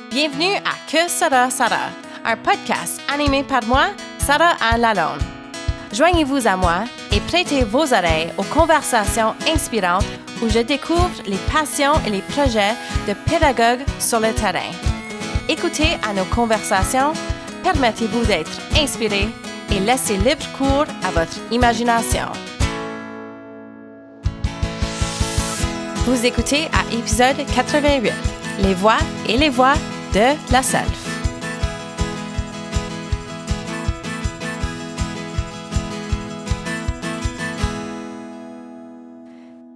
Bienvenue à Que Sera Sarah, un podcast animé par moi, Sarah Anne Lalonde. Joignez-vous à moi et prêtez vos oreilles aux conversations inspirantes où je découvre les passions et les projets de pédagogues sur le terrain. Écoutez à nos conversations, permettez-vous d'être inspiré et laissez libre cours à votre imagination. Vous écoutez à épisode 88, les voix de la self.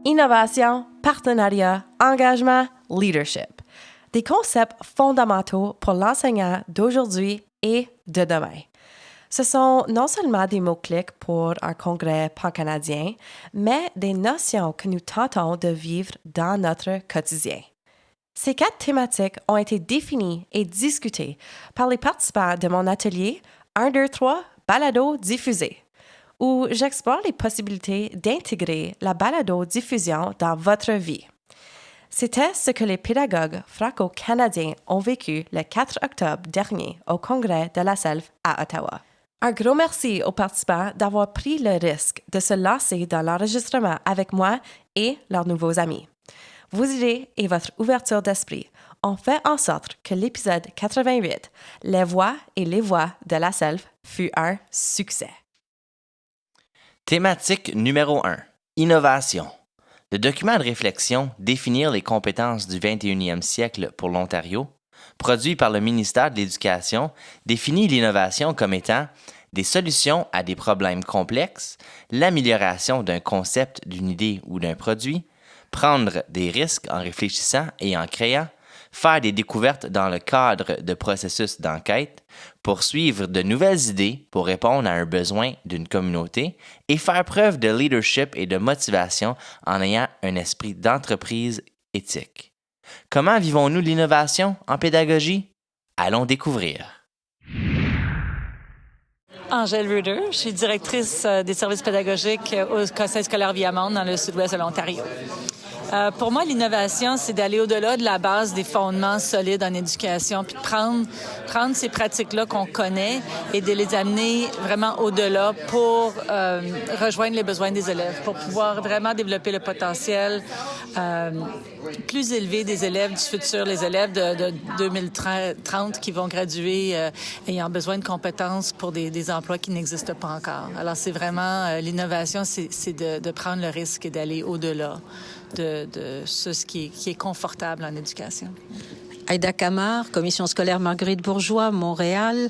Innovation, partenariat, engagement, leadership. Des concepts fondamentaux pour l'enseignant d'aujourd'hui et de demain. Ce sont non seulement des mots-clics pour un congrès pan-canadien, mais des notions que nous tentons de vivre dans notre quotidien. Ces 4 thématiques ont été définies et discutées par les participants de mon atelier 1, 2, 3, balado diffusé, où j'explore les possibilités d'intégrer la balado-diffusion dans votre vie. C'était ce que les pédagogues franco-canadiens ont vécu le 4 octobre dernier au Congrès de la Self à Ottawa. Un gros merci aux participants d'avoir pris le risque de se lancer dans l'enregistrement avec moi et leurs nouveaux amis. Vos idées et votre ouverture d'esprit ont fait en sorte que l'épisode 88, Les voix de la Self, fut un succès. Thématique numéro 1. Innovation. Le document de réflexion « Définir les compétences du 21e siècle pour l'Ontario », produit par le ministère de l'Éducation, définit l'innovation comme étant des solutions à des problèmes complexes, l'amélioration d'un concept, d'une idée ou d'un produit, prendre des risques en réfléchissant et en créant, faire des découvertes dans le cadre de processus d'enquête, poursuivre de nouvelles idées pour répondre à un besoin d'une communauté et faire preuve de leadership et de motivation en ayant un esprit d'entreprise éthique. Comment vivons-nous l'innovation en pédagogie? Allons découvrir. Angèle Ruder, je suis directrice des services pédagogiques au Conseil scolaire Viamonde dans le sud-ouest de l'Ontario. Pour moi, l'innovation, c'est d'aller au-delà de la base des fondements solides en éducation, puis de prendre ces pratiques-là qu'on connaît et de les amener vraiment au-delà pour rejoindre les besoins des élèves, pour pouvoir vraiment développer le potentiel plus élevé des élèves du futur, les élèves de 2030 qui vont graduer ayant besoin de compétences pour des emplois qui n'existent pas encore. Alors, c'est vraiment l'innovation, c'est de prendre le risque et d'aller au-delà de ce qui est confortable en éducation. Aïda Camar, commission scolaire Marguerite Bourgeois, Montréal.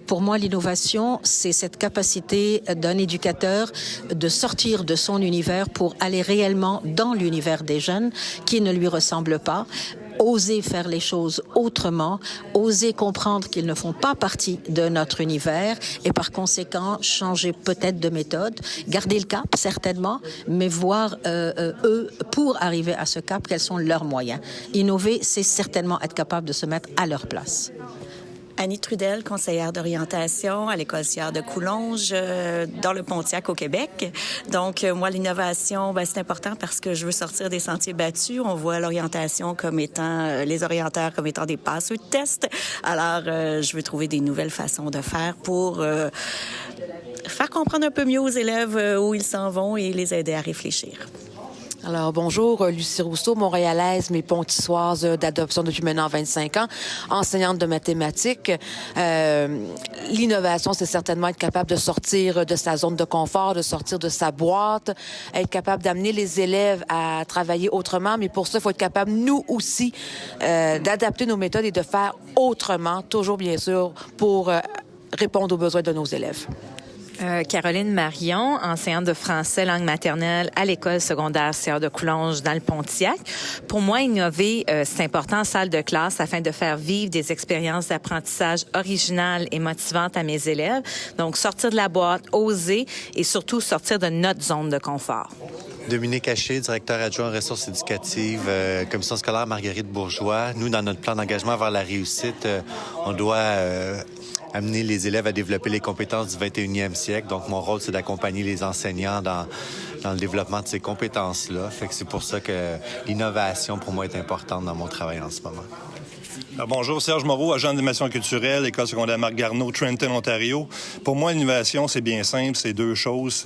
Pour moi, l'innovation, c'est cette capacité d'un éducateur de sortir de son univers pour aller réellement dans l'univers des jeunes qui ne lui ressemble pas. Oser faire les choses autrement, oser comprendre qu'ils ne font pas partie de notre univers et par conséquent changer peut-être de méthode, garder le cap certainement, mais voir eux, pour arriver à ce cap, quels sont leurs moyens. Innover, c'est certainement être capable de se mettre à leur place. Annie Trudel, conseillère d'orientation à l'École Sieur de Coulonges, dans le Pontiac au Québec. Donc, moi, l'innovation, c'est important parce que je veux sortir des sentiers battus. On voit l'orientation comme étant, les orienteurs comme étant des passeurs de tests. Alors, je veux trouver des nouvelles façons de faire pour faire comprendre un peu mieux aux élèves où ils s'en vont et les aider à réfléchir. Alors, bonjour, Lucie Rousseau, montréalaise, mais pontissoise d'adoption depuis maintenant 25 ans, enseignante de mathématiques. L'innovation, c'est certainement être capable de sortir de sa zone de confort, de sortir de sa boîte, être capable d'amener les élèves à travailler autrement, mais pour ça, il faut être capable, nous aussi, d'adapter nos méthodes et de faire autrement, toujours bien sûr, pour répondre aux besoins de nos élèves. Caroline Marion, enseignante de français langue maternelle à l'école secondaire Sieur de Coulonges dans le Pontiac. Pour moi, innover, c'est important en salle de classe afin de faire vivre des expériences d'apprentissage originales et motivantes à mes élèves. Donc, sortir de la boîte, oser et surtout sortir de notre zone de confort. Dominique Haché, directeur adjoint aux ressources éducatives, commission scolaire Marguerite Bourgeois. Nous, dans notre plan d'engagement vers la réussite, on doit amener les élèves à développer les compétences du 21e siècle. Donc, mon rôle, c'est d'accompagner les enseignants dans le développement de ces compétences-là. Fait que c'est pour ça que l'innovation, pour moi, est importante dans mon travail en ce moment. Bonjour, Serge Moreau, agent d'animation culturelle, École secondaire Marc Garneau, Trenton, Ontario. Pour moi, l'innovation, c'est bien simple, c'est deux choses.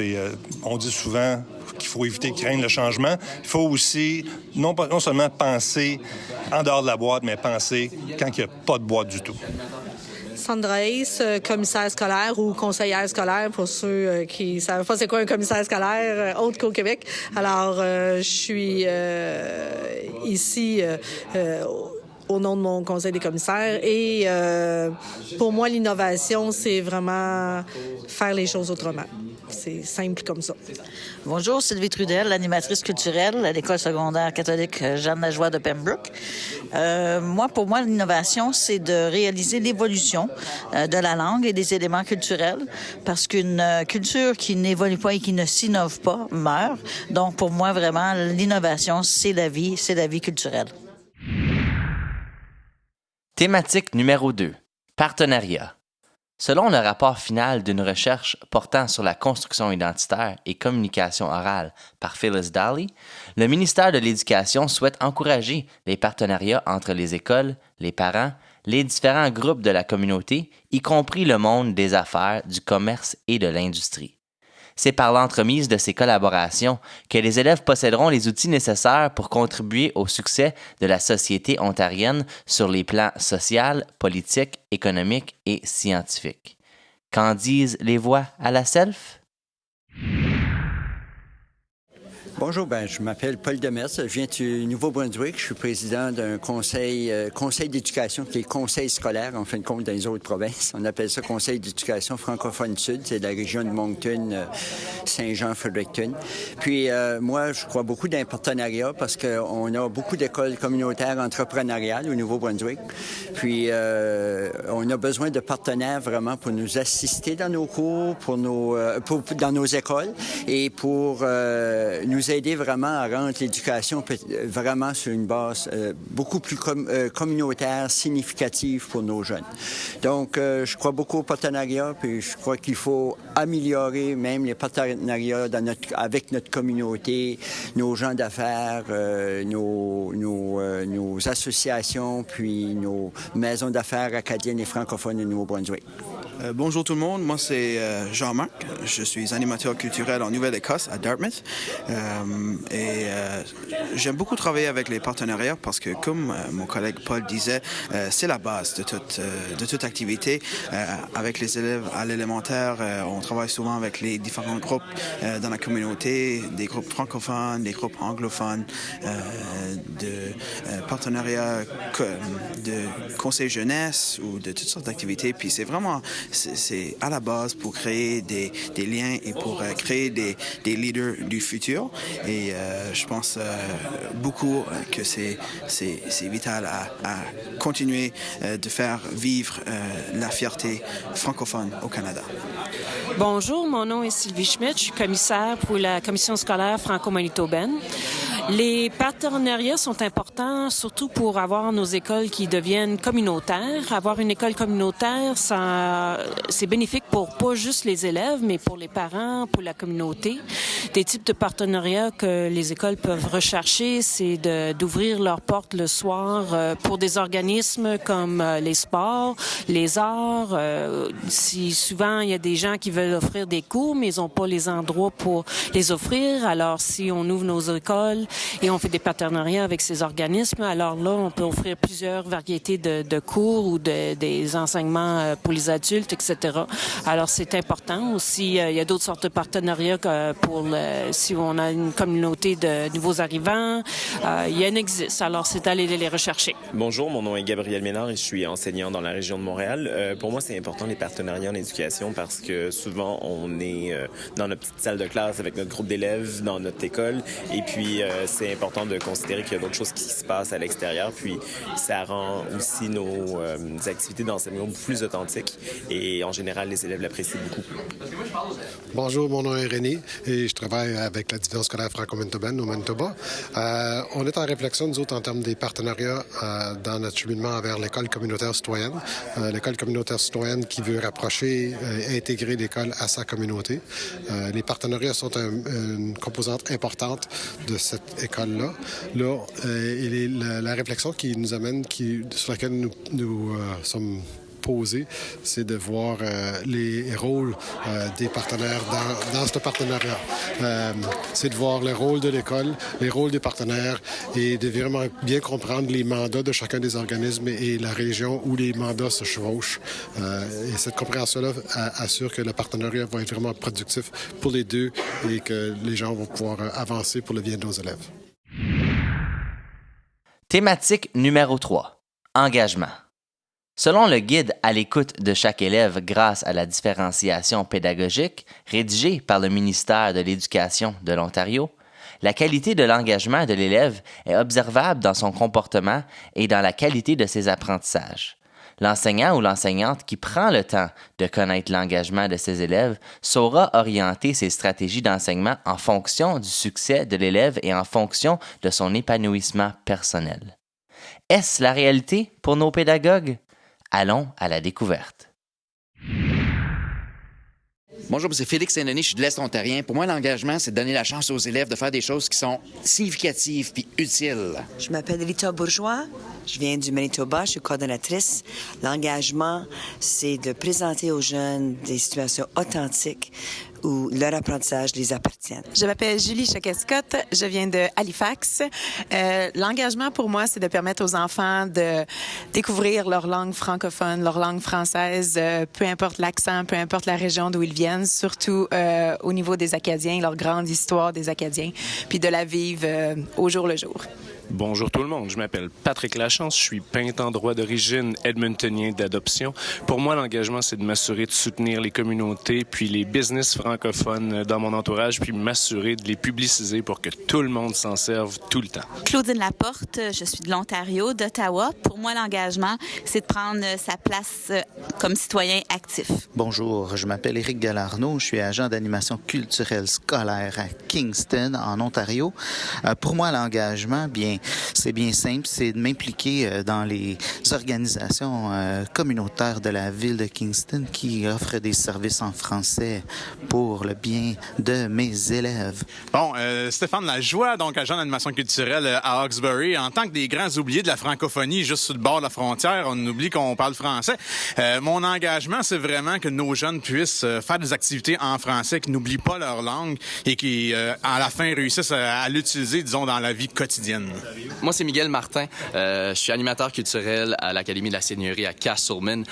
On dit souvent qu'il faut éviter de craindre le changement. Il faut aussi non seulement penser en dehors de la boîte, mais penser quand il n'y a pas de boîte du tout. Sandra Hayes, commissaire scolaire ou conseillère scolaire pour ceux qui ne savent pas c'est quoi un commissaire scolaire autre qu'au Québec. Alors, je suis ici au nom de mon conseil des commissaires et pour moi, l'innovation, c'est vraiment faire les choses autrement. C'est simple comme ça. Bonjour, Sylvie Trudel, animatrice culturelle à l'École secondaire catholique Jeanne Lajoie de Pembroke. Pour moi, l'innovation, c'est de réaliser l'évolution de la langue et des éléments culturels parce qu'une culture qui n'évolue pas et qui ne s'innove pas meurt. Donc, pour moi, vraiment, l'innovation, c'est la vie culturelle. Thématique numéro 2. Partenariat. Selon le rapport final d'une recherche portant sur la construction identitaire et communication orale par Phyllis Daly, le ministère de l'Éducation souhaite encourager les partenariats entre les écoles, les parents, les différents groupes de la communauté, y compris le monde des affaires, du commerce et de l'industrie. C'est par l'entremise de ces collaborations que les élèves posséderont les outils nécessaires pour contribuer au succès de la société ontarienne sur les plans social, politique, économique et scientifique. Qu'en disent les voix à la self? Bonjour, je m'appelle Paul Demers, je viens du Nouveau-Brunswick. Je suis président d'un conseil d'éducation qui est conseil scolaire, en fin de compte, dans les autres provinces. On appelle ça conseil d'éducation francophone sud, c'est la région de Moncton, Saint-Jean-Fredericton. Puis moi, je crois beaucoup dans les partenariats parce qu'on a beaucoup d'écoles communautaires entrepreneuriales au Nouveau-Brunswick. Puis on a besoin de partenaires vraiment pour nous assister dans nos cours, dans nos écoles et pour nous aider vraiment à rendre l'éducation vraiment sur une base beaucoup plus communautaire, significative pour nos jeunes. Donc, je crois beaucoup au partenariat, puis je crois qu'il faut améliorer même les partenariats avec notre communauté, nos gens d'affaires, nos associations, puis nos maisons d'affaires acadiennes et francophones du Nouveau-Brunswick. Bonjour tout le monde, moi c'est Jean-Marc, je suis animateur culturel en Nouvelle-Écosse à Dartmouth j'aime beaucoup travailler avec les partenariats parce que comme mon collègue Paul disait, c'est la base de toute activité. Avec les élèves à l'élémentaire, on travaille souvent avec les différents groupes dans la communauté, des groupes francophones, des groupes anglophones, de partenariats de conseil jeunesse ou de toutes sortes d'activités. Puis c'est vraiment c'est à la base pour créer des liens et pour créer des leaders du futur. Et je pense beaucoup que c'est vital à continuer de faire vivre la fierté francophone au Canada. Bonjour, mon nom est Sylvie Schmidt, je suis commissaire pour la commission scolaire franco-manitobaine. Les partenariats sont importants, surtout pour avoir nos écoles qui deviennent communautaires. Avoir une école communautaire, c'est bénéfique pour pas juste les élèves, mais pour les parents, pour la communauté. Des types de partenariats que les écoles peuvent rechercher, c'est d'ouvrir leurs portes le soir pour des organismes comme les sports, les arts. Si souvent, il y a des gens qui veulent offrir des cours, mais ils n'ont pas les endroits pour les offrir. Alors, si on ouvre nos écoles et on fait des partenariats avec ces organismes, alors là, on peut offrir plusieurs variétés de cours ou des enseignements pour les adultes, etc. Alors, c'est important aussi. Il y a d'autres sortes de partenariats si on a une communauté de nouveaux arrivants. Il y en existe. Alors, c'est d'aller les rechercher. Bonjour, mon nom est Gabriel Ménard et je suis enseignant dans la région de Montréal. Pour moi, c'est important les partenariats en éducation parce que souvent, on est dans notre petite salle de classe avec notre groupe d'élèves dans notre école et puis c'est important de considérer qu'il y a d'autres choses qui se passent à l'extérieur. Puis, ça rend aussi nos activités d'enseignement beaucoup plus authentiques et en général, les élèves l'apprécient beaucoup. Bonjour, mon nom est René et je travaille avec la division scolaire franco-manitobaine au Manitoba. On est en réflexion, nous autres, en termes des partenariats dans notre cheminement vers l'école communautaire citoyenne. L'école communautaire citoyenne qui veut rapprocher et intégrer l'école à sa communauté. Les partenariats sont une composante importante de cette école-là. Là, la réflexion qui nous amène, sur laquelle nous sommes posés, c'est de voir les rôles des partenaires dans ce partenariat. C'est de voir le rôle de l'école, les rôles des partenaires et de vraiment bien comprendre les mandats de chacun des organismes et la région où les mandats se chevauchent. Et cette compréhension-là assure que le partenariat va être vraiment productif pour les deux et que les gens vont pouvoir avancer pour le bien de nos élèves. Thématique numéro 3. Engagement. Selon le guide à l'écoute de chaque élève grâce à la différenciation pédagogique, rédigé par le ministère de l'Éducation de l'Ontario, la qualité de l'engagement de l'élève est observable dans son comportement et dans la qualité de ses apprentissages. L'enseignant ou l'enseignante qui prend le temps de connaître l'engagement de ses élèves saura orienter ses stratégies d'enseignement en fonction du succès de l'élève et en fonction de son épanouissement personnel. Est-ce la réalité pour nos pédagogues? Allons à la découverte. Bonjour, c'est Félix Saint-Denis, je suis de l'Est ontarien. Pour moi, l'engagement, c'est de donner la chance aux élèves de faire des choses qui sont significatives puis utiles. Je m'appelle Rita Bourgeois, je viens du Manitoba, je suis coordonnatrice. L'engagement, c'est de présenter aux jeunes des situations authentiques où leur apprentissage les appartient. Je m'appelle Julie Choquet-Scott, je viens de Halifax. L'engagement pour moi, c'est de permettre aux enfants de découvrir leur langue francophone, leur langue française, peu importe l'accent, peu importe la région d'où ils viennent, surtout au niveau des Acadiens, leur grande histoire des Acadiens, puis de la vivre au jour le jour. Bonjour tout le monde, je m'appelle Patrick Lachance, je suis peintre en droit d'origine edmontonien d'adoption. Pour moi, l'engagement, c'est de m'assurer de soutenir les communautés puis les business francophones dans mon entourage, puis m'assurer de les publiciser pour que tout le monde s'en serve tout le temps. Claudine Laporte, je suis de l'Ontario, d'Ottawa. Pour moi, l'engagement, c'est de prendre sa place comme citoyen actif. Bonjour, je m'appelle Éric Galarno, je suis agent d'animation culturelle scolaire à Kingston, en Ontario. Pour moi, l'engagement, c'est bien simple, c'est de m'impliquer dans les organisations communautaires de la ville de Kingston qui offrent des services en français pour le bien de mes élèves. Bon, Stéphane Lajoie, donc agent d'animation culturelle à Hawkesbury. En tant que des grands oubliés de la francophonie, juste sur le bord de la frontière, on oublie qu'on parle français. Mon engagement, c'est vraiment que nos jeunes puissent faire des activités en français, qui n'oublient pas leur langue et qui, à la fin, réussissent à l'utiliser, disons, dans la vie quotidienne. Moi, c'est Miguel Martin. Je suis animateur culturel à l'Académie de la Seigneurie à Castleman.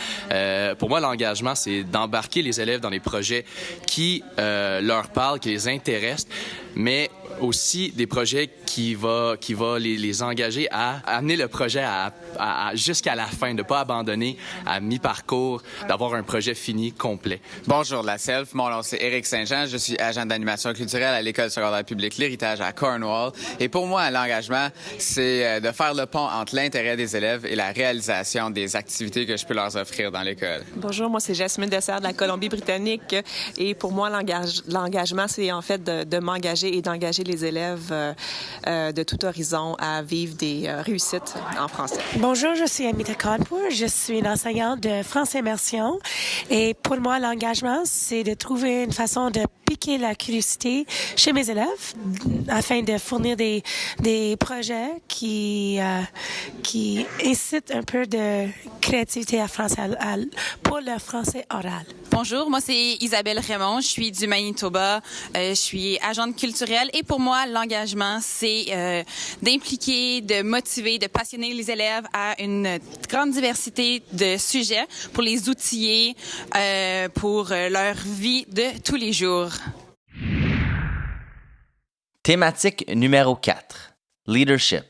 Pour moi, l'engagement, c'est d'embarquer les élèves dans des projets qui leur parlent, qui les intéressent, mais aussi des projets qui va les engager à amener le projet jusqu'à la fin, de ne pas abandonner à mi-parcours, d'avoir un projet fini, complet. Bonjour, la SELF. Mon nom, c'est Éric Saint-Jean. Je suis agent d'animation culturelle à l'École secondaire publique L'Héritage à Cornwall. Et pour moi, l'engagement, c'est de faire le pont entre l'intérêt des élèves et la réalisation des activités que je peux leur offrir dans l'école. Bonjour, moi, c'est Jasmine Dessert de la Colombie-Britannique. Et pour moi, l'engagement, c'est en fait de m'engager et d'engager les élèves de tout horizon à vivre des réussites en français. Bonjour, je suis Amita Kanpur. Je suis une enseignante de France Immersion. Et pour moi, l'engagement, c'est de trouver une façon de piquer la curiosité chez mes élèves afin de fournir des projets qui incitent un peu de créativité à français pour le français oral. Bonjour, moi c'est Isabelle Raymond, je suis du Manitoba, je suis agente culturelle et pour moi l'engagement c'est d'impliquer, de motiver, de passionner les élèves à une grande diversité de sujets pour les outiller pour leur vie de tous les jours. Thématique numéro 4. Leadership.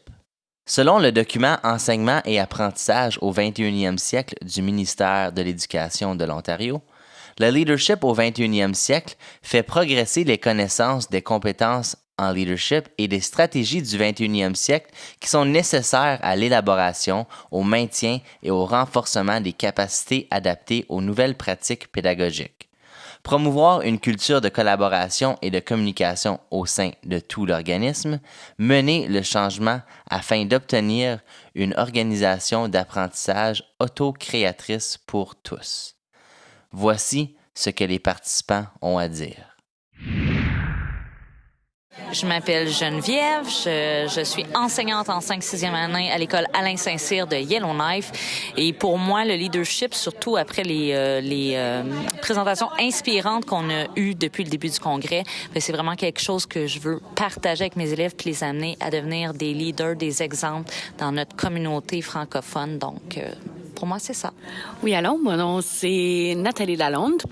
Selon le document Enseignement et apprentissage au 21e siècle du ministère de l'Éducation de l'Ontario, le leadership au 21e siècle fait progresser les connaissances des compétences en leadership et des stratégies du 21e siècle qui sont nécessaires à l'élaboration, au maintien et au renforcement des capacités adaptées aux nouvelles pratiques pédagogiques. Promouvoir une culture de collaboration et de communication au sein de tout l'organisme, mener le changement afin d'obtenir une organisation d'apprentissage auto-créatrice pour tous. Voici ce que les participants ont à dire. Je m'appelle Geneviève, je suis enseignante en 5e-6e année à l'école Alain Saint-Cyr de Yellowknife. Et pour moi, le leadership, surtout après les présentations inspirantes qu'on a eues depuis le début du congrès, c'est vraiment quelque chose que je veux partager avec mes élèves puis les amener à devenir des leaders, des exemples dans notre communauté francophone. Donc, pour moi, c'est ça. Oui, allô, mon nom, c'est Nathalie Lalonde.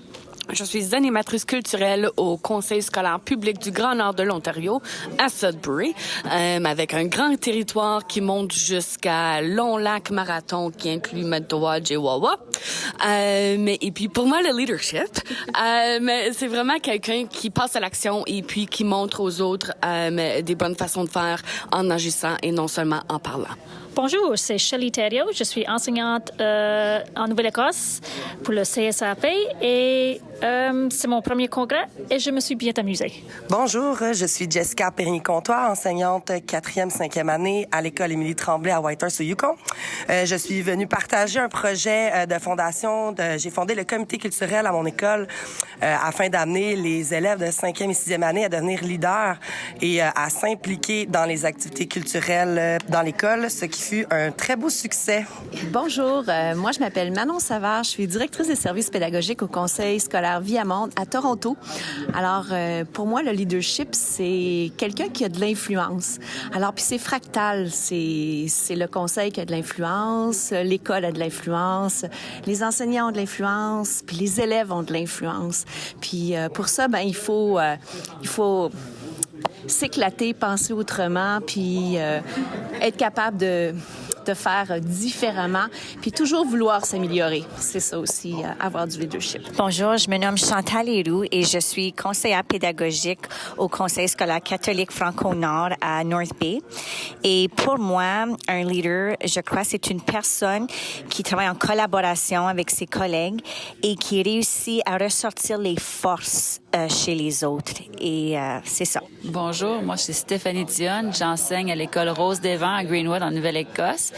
Je suis animatrice culturelle au Conseil scolaire public du Grand Nord de l'Ontario, à Sudbury, avec un grand territoire qui monte jusqu'à Long Lac Marathon, qui inclut Manitoba, Jiwawa. Et puis pour moi, le leadership, c'est vraiment quelqu'un qui passe à l'action et puis qui montre aux autres des bonnes façons de faire en agissant et non seulement en parlant. Bonjour, c'est Shelley Thériault. Je suis enseignante en Nouvelle-Écosse pour le CSAP et c'est mon premier congrès et je me suis bien amusée. Bonjour, je suis Jessica Périgny-Comtois, enseignante 4e, 5e année à l'école Émilie Tremblay à Whitehorse au Yukon. Je suis venue partager un projet de fondation. J'ai fondé le comité culturel à mon école afin d'amener les élèves de 5e et 6e année à devenir leaders et à s'impliquer dans les activités culturelles dans l'école, ce qui fut un très beau succès. Bonjour, moi je m'appelle Manon Savard, je suis directrice des services pédagogiques au Conseil scolaire Viamonde à Toronto. Alors, pour moi, le leadership, c'est quelqu'un qui a de l'influence. Alors, puis c'est fractal, c'est le conseil qui a de l'influence, l'école a de l'influence, les enseignants ont de l'influence, puis les élèves ont de l'influence. Puis pour ça, il faut s'éclater, penser autrement, puis être capable de faire différemment, puis toujours vouloir s'améliorer. C'est ça aussi, avoir du leadership. Bonjour, je me nomme Chantal Héroux et je suis conseillère pédagogique au Conseil scolaire catholique Franco-Nord à North Bay. Et pour moi, un leader, je crois, c'est une personne qui travaille en collaboration avec ses collègues et qui réussit à ressortir les forces chez les autres. Et c'est ça. Bonjour, moi, c'est Stéphanie Dionne. J'enseigne à l'école Rose des Vents à Greenwood en Nouvelle-Écosse.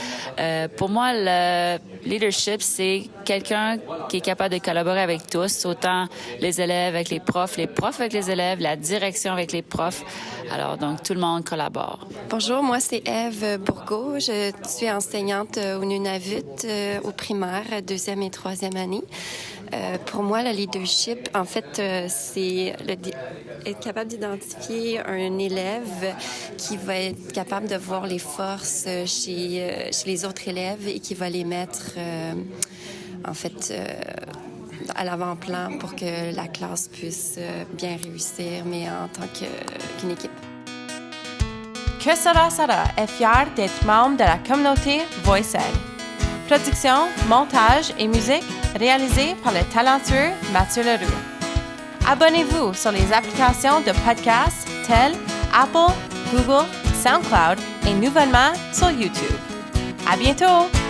Pour moi, le leadership, c'est quelqu'un qui est capable de collaborer avec tous, autant les élèves avec les profs avec les élèves, la direction avec les profs. Alors, donc, tout le monde collabore. Bonjour, moi, c'est Ève Bourgault. Je suis enseignante au Nunavut, au primaire, 2e et 3e année. Pour moi, le leadership, en fait, c'est être capable d'identifier un élève qui va être capable de voir les forces chez les autres élèves et qui va les mettre, à l'avant-plan pour que la classe puisse bien réussir, mais en tant qu'une équipe. Que Sera Sara est fière d'être membre de la communauté Voicelle. Production, montage et musique réalisés par le talentueux Mathieu Leroux. Abonnez-vous sur les applications de podcasts telles Apple, Google, SoundCloud et nouvellement sur YouTube. À bientôt!